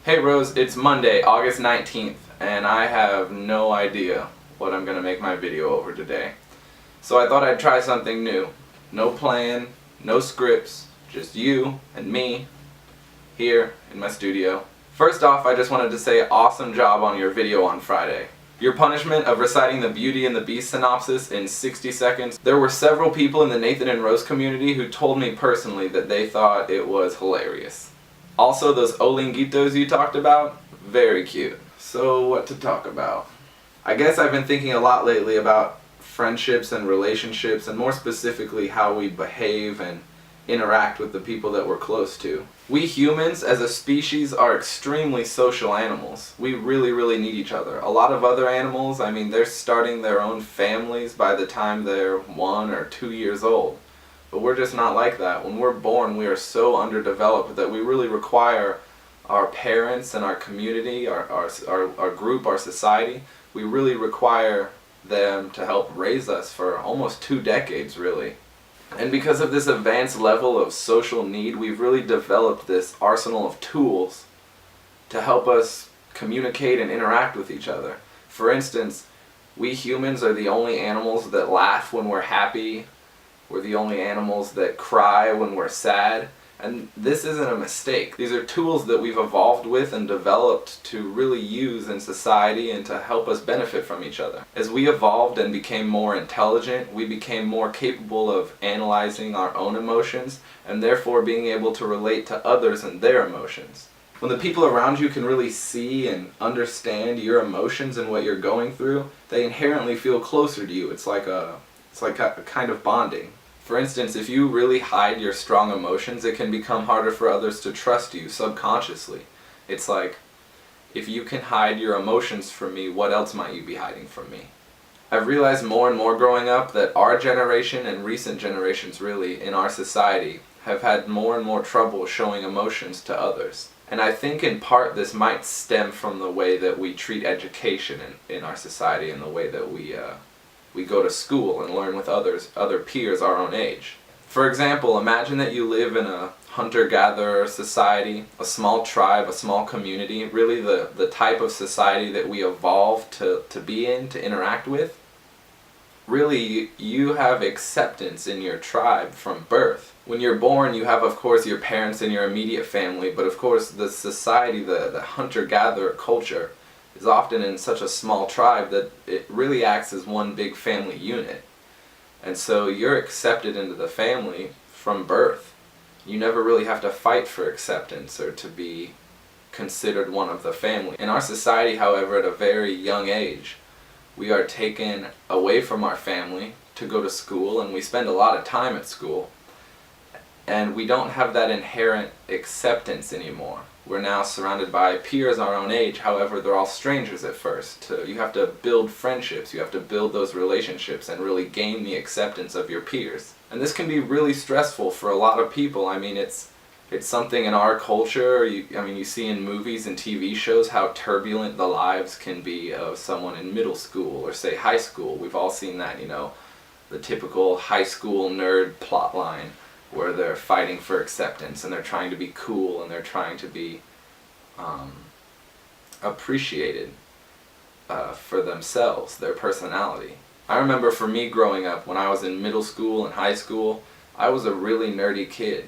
Hey Rose, it's Monday, August 19th, and I have no idea what I'm going to make my video over today. So I thought I'd try something new. No plan, no scripts, just you and me here in my studio. First off, I just wanted to say awesome job on your video on Friday. Your punishment of reciting the Beauty and the Beast synopsis in 60 seconds. There were several people in the Nathan and Rose community who told me personally that they thought it was hilarious. Also, those olinguitos you talked about, very cute. So what to talk about? I guess I've been thinking a lot lately about friendships and relationships, and more specifically how we behave and interact with the people that we're close to. We humans as a species are extremely social animals. We really need each other. A lot of other animals, I mean, they're starting their own families by the time they're 1 or 2 years old. But we're just not like that. When we're born, we are so underdeveloped that we really require our parents and our community, our group, our society, we really require them to help raise us for almost 2 decades, really. And because of this advanced level of social need, we've really developed this arsenal of tools to help us communicate and interact with each other. For instance, we humans are the only animals that laugh when we're happy. We're the only animals that cry when we're sad. And this isn't a mistake. These are tools that we've evolved with and developed to really use in society and to help us benefit from each other. As we evolved and became more intelligent, we became more capable of analyzing our own emotions and therefore being able to relate to others and their emotions. When the people around you can really see and understand your emotions and what you're going through, they inherently feel closer to you. It's like a kind of bonding. For instance, if you really hide your strong emotions, it can become harder for others to trust you subconsciously. It's like, if you can hide your emotions from me, what else might you be hiding from me? I've realized more and more growing up that our generation and recent generations really in our society have had more and more trouble showing emotions to others. And I think in part this might stem from the way that we treat education in our society and the way that we go to school and learn with other peers our own age. For example, imagine that you live in a hunter-gatherer society, a small tribe, a small community, really the type of society that we evolved to be in, to interact with. Really, you have acceptance in your tribe from birth. When you're born, you have, of course, your parents and your immediate family, but of course the society, the hunter-gatherer culture, is often in such a small tribe that it really acts as one big family unit. And so you're accepted into the family from birth. You never really have to fight for acceptance or to be considered one of the family. In our society, however, at a very young age, we are taken away from our family to go to school, and we spend a lot of time at school. And we don't have that inherent acceptance anymore. We're now surrounded by peers our own age, however they're all strangers at first. You have to build friendships, you have to build those relationships and really gain the acceptance of your peers. And this can be really stressful for a lot of people. I mean, it's something in our culture, you see in movies and TV shows how turbulent the lives can be of someone in middle school or say high school. We've all seen that, the typical high school nerd plotline, where they're fighting for acceptance and they're trying to be cool and they're trying to be appreciated for themselves, their personality. I remember for me growing up, when I was in middle school and high school, I was a really nerdy kid.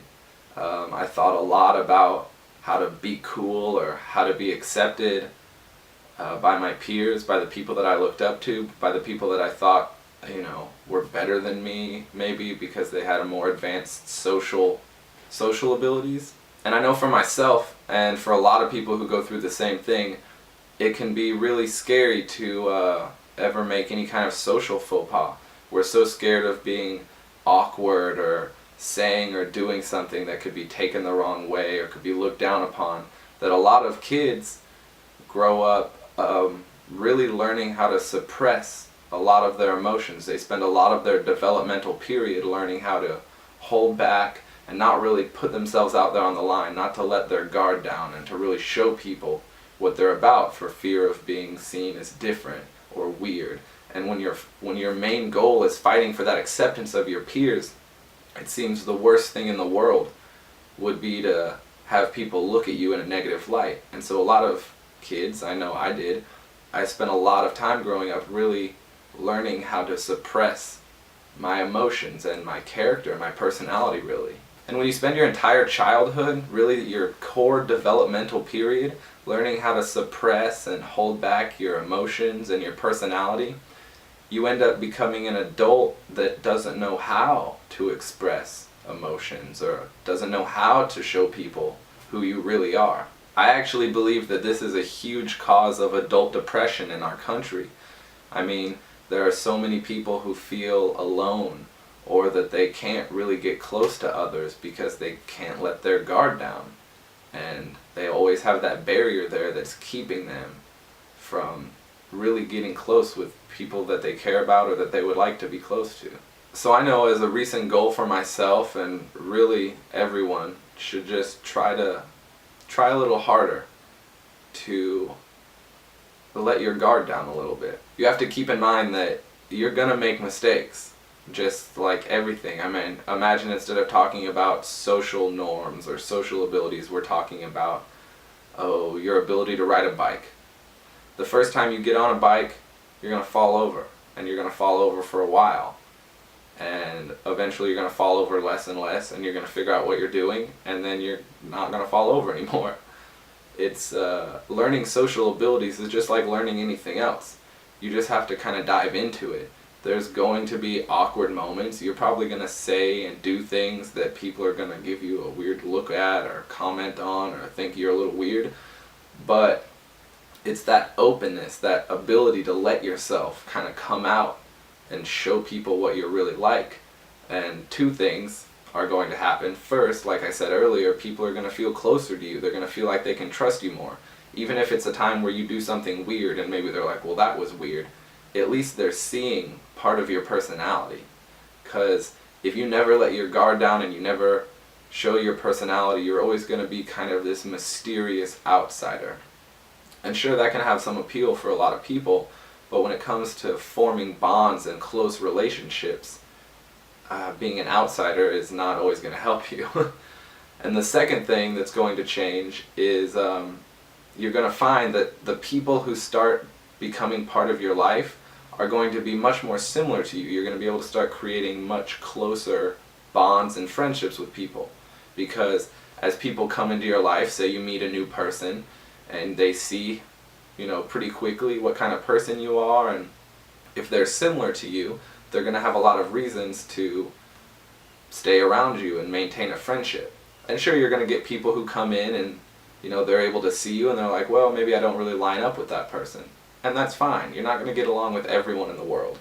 I thought a lot about how to be cool or how to be accepted by my peers, by the people that I looked up to, by the people that I thought were better than me, maybe because they had a more advanced social abilities. And I know for myself, and for a lot of people who go through the same thing, it can be really scary to ever make any kind of social faux pas. We're so scared of being awkward or saying or doing something that could be taken the wrong way or could be looked down upon, that a lot of kids grow up really learning how to suppress a lot of their emotions. They spend a lot of their developmental period learning how to hold back and not really put themselves out there on the line, not to let their guard down and to really show people what they're about for fear of being seen as different or weird. And when your main goal is fighting for that acceptance of your peers, it seems the worst thing in the world would be to have people look at you in a negative light. And so a lot of kids, I know I did, I spent a lot of time growing up really learning how to suppress my emotions and my character, my personality really. And when you spend your entire childhood, really your core developmental period, learning how to suppress and hold back your emotions and your personality, you end up becoming an adult that doesn't know how to express emotions or doesn't know how to show people who you really are. I actually believe that this is a huge cause of adult depression in our country. I mean, there are so many people who feel alone, or that they can't really get close to others because they can't let their guard down. And they always have that barrier there that's keeping them from really getting close with people that they care about or that they would like to be close to. So I know as a recent goal for myself, and really everyone should just try a little harder to let your guard down a little bit. You have to keep in mind that you're gonna make mistakes, just like everything. I mean, imagine instead of talking about social norms or social abilities, we're talking about, oh, your ability to ride a bike. The first time you get on a bike, you're gonna fall over, and you're gonna fall over for a while. And eventually you're going to fall over less and less, and you're going to figure out what you're doing, and then you're not going to fall over anymore. It's learning social abilities is just like learning anything else. You just have to kind of dive into it. There's going to be awkward moments. You're probably going to say and do things that people are going to give you a weird look at or comment on or think you're a little weird. But it's that openness, that ability to let yourself kind of come out and show people what you're really like. And two things are going to happen. First, like I said earlier, people are going to feel closer to you. They're going to feel like they can trust you more. Even if it's a time where you do something weird and maybe they're like, well, that was weird, at least they're seeing part of your personality. Because if you never let your guard down and you never show your personality, you're always going to be kind of this mysterious outsider. And sure, that can have some appeal for a lot of people, but when it comes to forming bonds and close relationships, being an outsider is not always going to help you. And the second thing that's going to change is you're going to find that the people who start becoming part of your life are going to be much more similar to you. You're going to be able to start creating much closer bonds and friendships with people. Because as people come into your life, say you meet a new person, and they see, pretty quickly what kind of person you are, and if they're similar to you, they're going to have a lot of reasons to stay around you and maintain a friendship. And sure, you're going to get people who come in and, they're able to see you and they're like, well, maybe I don't really line up with that person. And that's fine. You're not going to get along with everyone in the world.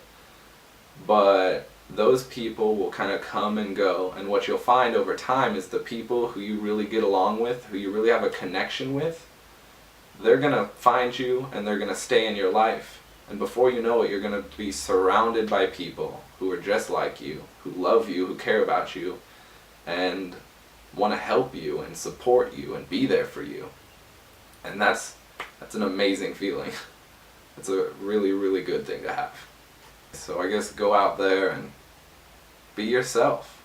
But those people will kind of come and go, and what you'll find over time is the people who you really get along with, who you really have a connection with, they're going to find you and they're going to stay in your life. And before you know it, you're going to be surrounded by people who are just like you, who love you, who care about you, and want to help you and support you and be there for you. And that's an amazing feeling. It's a really, really good thing to have. So I guess go out there and be yourself.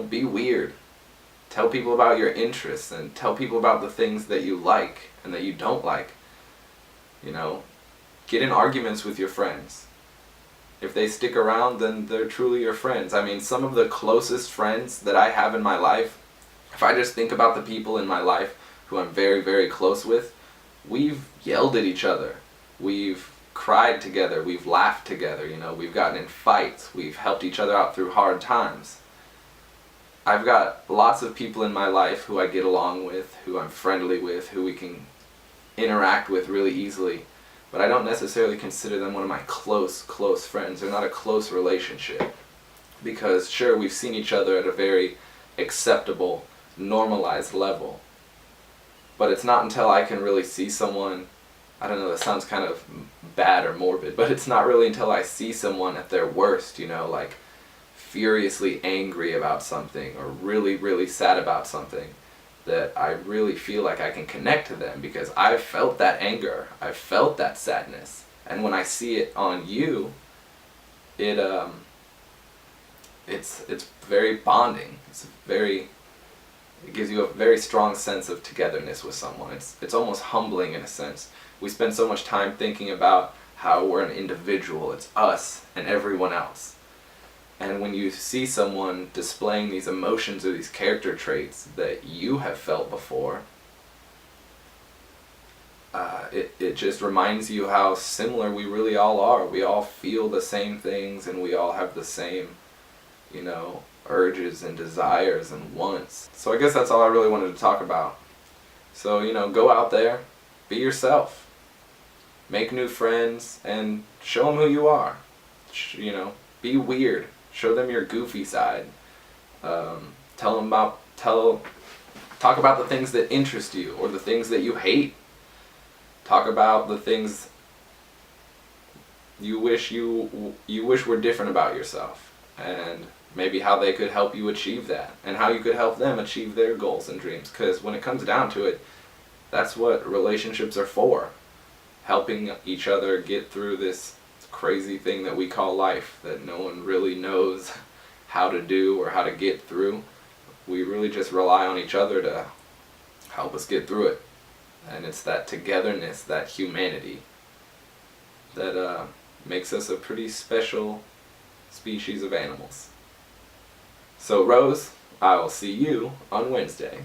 Be weird. Tell people about your interests and tell people about the things that you like and that you don't like. Get in arguments with your friends. If they stick around, then they're truly your friends. I mean, some of the closest friends that I have in my life, if I just think about the people in my life who I'm very, very close with, we've yelled at each other. We've cried together. We've laughed together. We've gotten in fights. We've helped each other out through hard times. I've got lots of people in my life who I get along with, who I'm friendly with, who we can interact with really easily, but I don't necessarily consider them one of my close friends. They're not a close relationship. Because sure, we've seen each other at a very acceptable, normalized level, but it's not until I can really see someone, I don't know, that sounds kind of bad or morbid, but it's not really until I see someone at their worst, like furiously angry about something or really, really sad about something, that I really feel like I can connect to them, because I've felt that anger, I've felt that sadness, and when I see it on you, it's very bonding. It's very It gives you a very strong sense of togetherness with someone. It's almost humbling in a sense. We spend so much time thinking about how we're an individual. It's us and everyone else. And when you see someone displaying these emotions or these character traits that you have felt before, it just reminds you how similar we really all are. We all feel the same things, and we all have the same, urges and desires and wants. So I guess that's all I really wanted to talk about. So, go out there, be yourself, make new friends, and show them who you are. Be weird. Show them your goofy side. Talk about the things that interest you or the things that you hate. Talk about the things you wish were different about yourself, and maybe how they could help you achieve that, and how you could help them achieve their goals and dreams. Because when it comes down to it, that's what relationships are for. Helping each other get through this crazy thing that we call life, that no one really knows how to do or how to get through. We really just rely on each other to help us get through it. And it's that togetherness, that humanity, that makes us a pretty special species of animals. So Rose, I will see you on Wednesday.